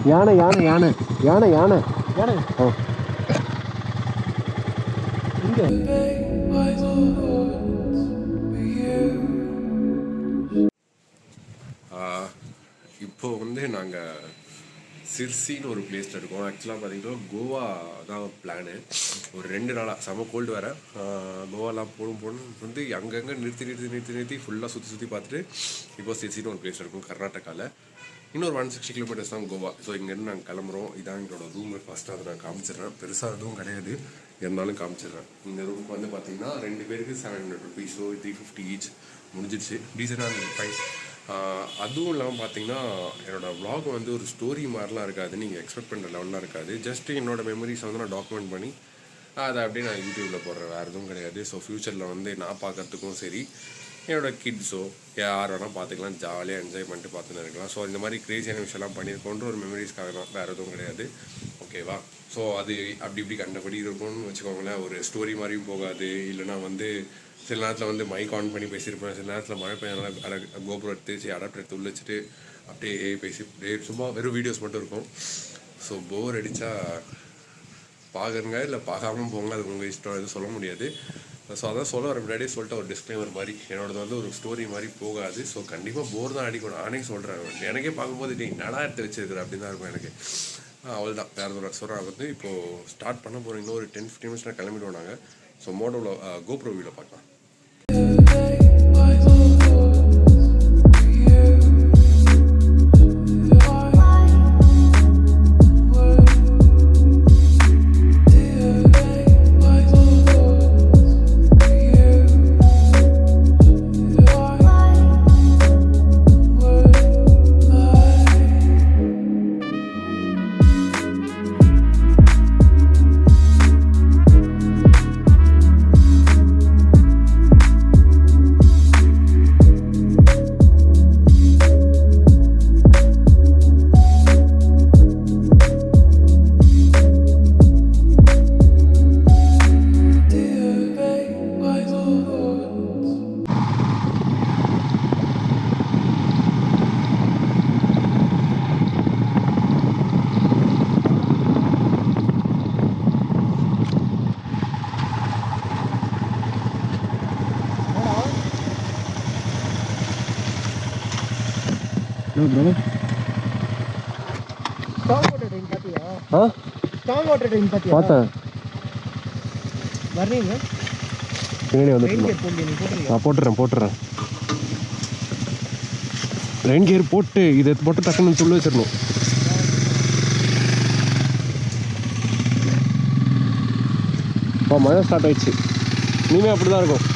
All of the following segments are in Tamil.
யானை யானை யானை யானை யானை யானை இங்கே இப்போது வந்து நாங்கள் சிர்சின்னு ஒரு பிளேஸில் இருக்கோம். ஆக்சுவலாக பார்த்தீங்கன்னா கோவா தான் பிளானு. ஒரு 2 நாளாக செம கோல்டு வேறு. கோவாலாம் போகணும் வந்து அங்கங்கே நிறுத்தி ஃபுல்லாக சுற்றி பார்த்துட்டு இப்போ சிர்சின்னு ஒரு பிளேஸ் இருக்கும் கர்நாடகாவில். இன்னொரு 160 கிலோமீட்டர்ஸ் தான் கோவா. ஸோ இங்கேருந்து நாங்கள் கிளம்புறோம். இதான் எங்களோட ரூம். ஃபஸ்ட்டு அதை நான் காமிச்சிடுறேன். பெருசாக எதுவும் கிடையாது, இருந்தாலும் காமிச்சிடுறேன். இந்த ரூமுக்கு வந்து பார்த்தீங்கன்னா 2 பேருக்கு 700 rupees, ஸோ 350 ஈச் முடிஞ்சிடுச்சு. டீசெண்டாக இருந்தது ப்ரைஸ். அதுவும் இல்லாமல் பார்த்தீங்கன்னா என்னோடய vlog வந்து ஒரு ஸ்டோரி மாதிரிலாம் இருக்காது, நீங்கள் எக்ஸ்பெக்ட் பண்ணுற லெவல்லாம் இருக்காது. ஜஸ்ட்டு என்னோடய மெமரிஸை வந்து நான் டாக்குமெண்ட் பண்ணி அதை அப்படியே நான் யூடியூப்பில் போடுறேன், வேறு எதுவும் கிடையாது. ஸோ ஃப்யூச்சரில் வந்து நான் பார்க்குறதுக்கும் சரி, என்னோடய கிட்ஸோ யார் வேணால் பார்த்துக்கலாம், ஜாலியாக என்ஜாய் பண்ணிட்டு பார்த்துன்னு இருக்கலாம். ஸோ இந்த மாதிரி க்ரேஸியான விஷயம்லாம் பண்ணியிருக்கோன்ற ஒரு மெமரிஸ்க்காக தான், வேறு எதுவும் கிடையாது. ஓகேவா? ஸோ அது அப்படி கண்டபடி இருக்கும்னு வச்சுக்கோங்களேன். ஒரு ஸ்டோரி மாதிரியும் போகாது. இல்லைனா வந்து சில நேரத்தில் வந்து மைக் ஆன் பண்ணி பேசியிருப்பேன், சில நேரத்தில் மழை பெய்யனால கோபுரம் எடுத்து அடாப்டர் எடுத்து உள்ள வச்சுட்டு அப்படியே பேசி சும்மா வெறும் வீடியோஸ் மட்டும் இருக்கும். ஸோ போர் அடித்தா பார்க்குறங்க, இல்லை பார்க்காமல் போங்க, அது உங்கள் இஷ்டம், எதுவும் சொல்ல முடியாது. ஸோ அதான் சொல்ல வர முன்னாடியே சொல்லிட்டு ஒரு டிஸ்க்ளைமர் மாதிரி, என்னோடது வந்து ஒரு ஸ்டோரி மாதிரி போகாது. ஸோ கண்டிப்பாக போர் தான் அடிக்கும், நானே சொல்கிறேன். எனக்கே பார்க்கும்போது நீ நடா எடுத்து வச்சிருக்கிற அப்படின்னு தான் இருக்கும் எனக்கு. அவள் தான் வேறு ஒரு சொல்கிறாங்க. வந்து இப்போது ஸ்டார்ட் பண்ண போகிறோம். இன்னும் ஒரு 10-15 மினிட்ஸ்லாம் கிளம்பிடுவோம் நாங்கள். ஸோ மோட்டோவில் கோப்ரோ வியூவில் பார்க்கலாம். பார்த்தேன் பின்னாடி வந்து நான் போட்டுறேன். ரெயின் கியர் போட்டு இதை போட்டு டக்குன்னு துள்ள வச்சிடணும். மழை ஸ்டார்ட் ஆயிடுச்சு. இனிமே அப்படி தான் இருக்கும்.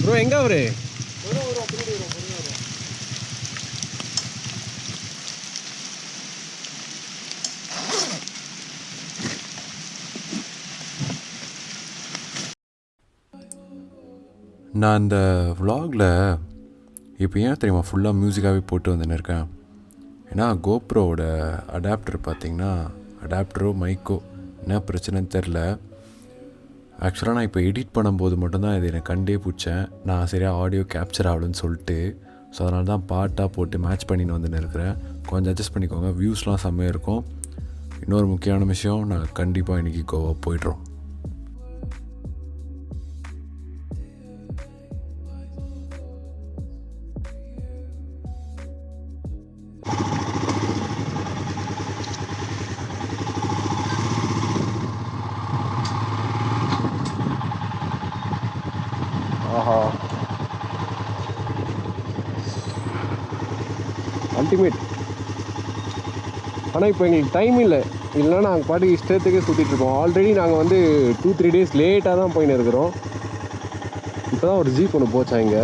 ப்ரோ எங்கே அவரு? நான் இந்த vlogல இப்போ ஏன் தெரியுமா ஃபுல்லாக மியூசிக்காகவே போட்டு வந்துன்னு இருக்கேன்? ஏன்னா கோப்ரோவோட அடாப்டர் பார்த்திங்கன்னா, அடாப்டரோ மைக்கோ என்ன பிரச்சனைன்னு தெரில. ஆக்சுவலாக நான் இப்போ எடிட் பண்ணும்போது மட்டும்தான் இது எனக்கு கண்டே பிடிச்சேன். நான் சரியாக ஆடியோ கேப்சர் ஆகலன்னு சொல்லிட்டு. ஸோ அதனால தான் பாட்டாக போட்டு மேட்ச் பண்ணின்னு வந்துன்னு இருக்கிறேன். கொஞ்சம் அட்ஜஸ்ட் பண்ணிக்கோங்க. வியூஸ்லாம் செம்மையாக இருக்கும். இன்னொரு முக்கியமான விஷயம், நாங்கள் கண்டிப்பாக இன்றைக்கி கோவா போய்ட்றோம். ஆஹா, அல்டிமேட். ஆனால் இப்போ எங்களுக்கு டைம் இல்லை, இல்லைனா நாங்கள் பாட்டுக்கு இஷ்டத்துக்கே சுற்றிட்டுருக்கோம். ஆல்ரெடி நாங்கள் வந்து 2-3 days லேட்டாக தான் போயின்னு இருக்கிறோம். இப்போ தான் ஒரு ஜீப் ஒன்று போச்சா இங்கே.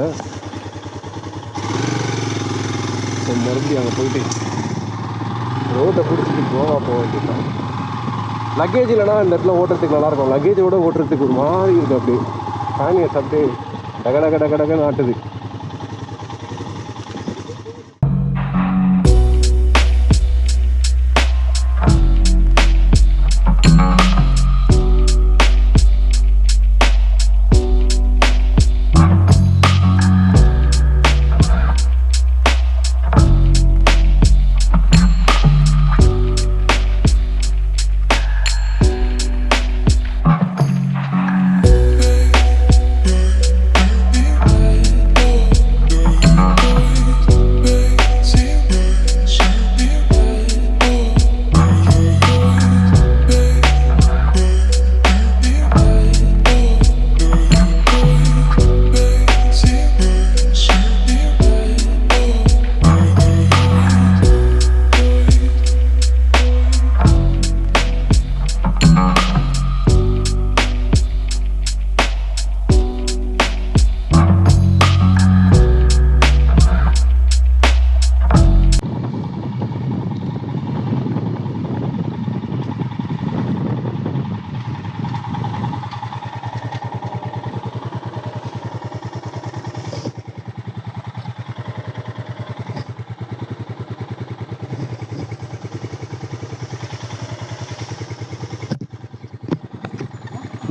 ஸோ மறுபடியும் அங்கே போயிட்டு ரோட்டை பிடிச்சிட்டு கோவா போக வேண்டியதான். லக்கேஜ் இல்லைனா இந்த இடத்துல ஓட்டுறதுக்கு நல்லாயிருக்கும். லக்கேஜோட ஓட்டுறதுக்கு ஒரு மாதிரி இருக்குது. அப்படியே ஃபேனியை சாப்பிட்டு டக நாட்டுது.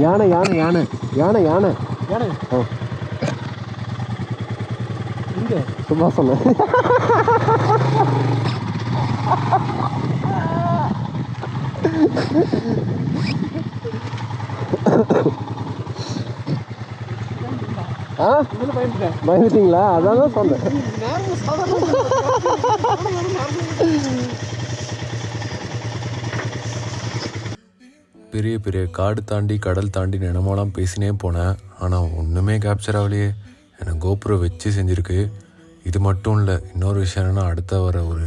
யானை யானை யானை யானை யானை யானை ஆ இங்கே சும்மா சொன்னேன். ஆ இதில் பயந்துட்டேன். பயந்துட்டீங்களா? அதான் தான் சொன்னேன். நார்மல் சாதாரண பெரிய பெரிய காடு தாண்டி கடல் தாண்டி நினமெல்லாம் பேசினே போனேன். ஆனால் ஒன்றுமே கேப்சர் ஆகலையே. எனக்கு கோபுரம் வச்சு செஞ்சுருக்கு. இது மட்டும் இல்லை, இன்னொரு விஷயம் என்னென்னா அடுத்த வர ஒரு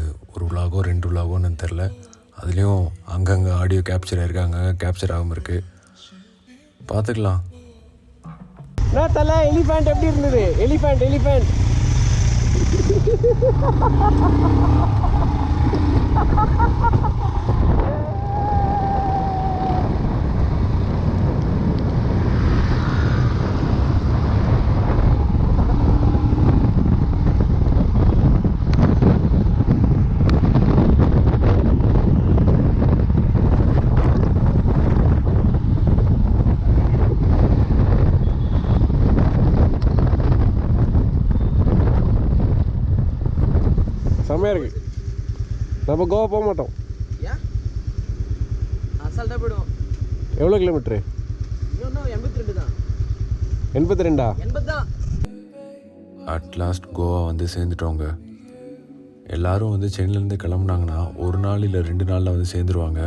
விலாகோ 2 விலாகோன்னு தெரில. அதுலேயும் அங்கங்கே ஆடியோ கேப்சர் ஆகிருக்கு, அங்கங்கே கேப்சர் ஆகாமல் இருக்குது. பார்த்துக்கலாம். என்ன தலை எலிஃபேண்ட் எப்படி இருந்தது? எலிஃபேண்ட் செம்மையாக இருக்கு. நம்ம கோவா போக மாட்டோம். ஏன் அசால்ட்டாக போயிடுவோம். எவ்வளோ கிலோமீட்ரு? இன்னும் 82 தான். 82 80 தான். அட்லாஸ்ட் கோவா வந்து சேர்ந்துட்டோங்க. எல்லோரும் வந்து சென்னையிலேருந்து கிளம்புனாங்கன்னா 1 நாள் இல்லை 2 நாளில் வந்து சேர்ந்துருவாங்க.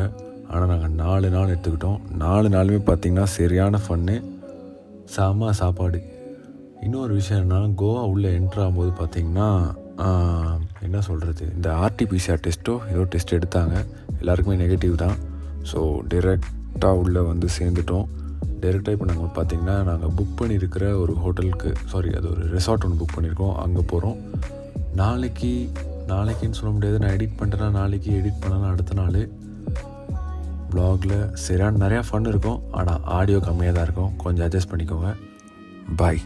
ஆனால் நாங்கள் 4 நாள் எடுத்துக்கிட்டோம். 4 நாளுமே பார்த்திங்கன்னா சரியான ஃபன்னு, செம சாப்பாடு. இன்னொரு விஷயம் என்னன்னா, கோவா உள்ளே என்ட்ரு ஆகும்போது பார்த்திங்கன்னா என்ன சொல்கிறது, இந்த ஆர்டிபிசிஆர் டெஸ்ட்டோ ஏதோ டெஸ்ட் எடுத்தாங்க. எல்லாருக்குமே நெகட்டிவ் தான். ஸோ டைரெக்டாக உள்ளே வந்து சேர்ந்துட்டோம். டைரெக்டாக இப்போ நாங்கள் பார்த்திங்கன்னா நாங்கள் புக் பண்ணியிருக்கிற ஒரு ஹோட்டலுக்கு, அது ஒரு ரெசார்ட் ஒன்று புக் பண்ணியிருக்கோம், அங்கே போகிறோம். நாளைக்குன்னு சொல்ல முடியாது, நான் எடிட் பண்ணுறேன்னா நாளைக்கு, எடிட் பண்ணலாம் அடுத்த நாள். வ்ளாகில் சரியான நிறையா ஃபன் இருக்கும். ஆனால் ஆடியோ கம்மியாக தான் இருக்கும், கொஞ்சம் அட்ஜஸ்ட் பண்ணிக்கோங்க. பாய்.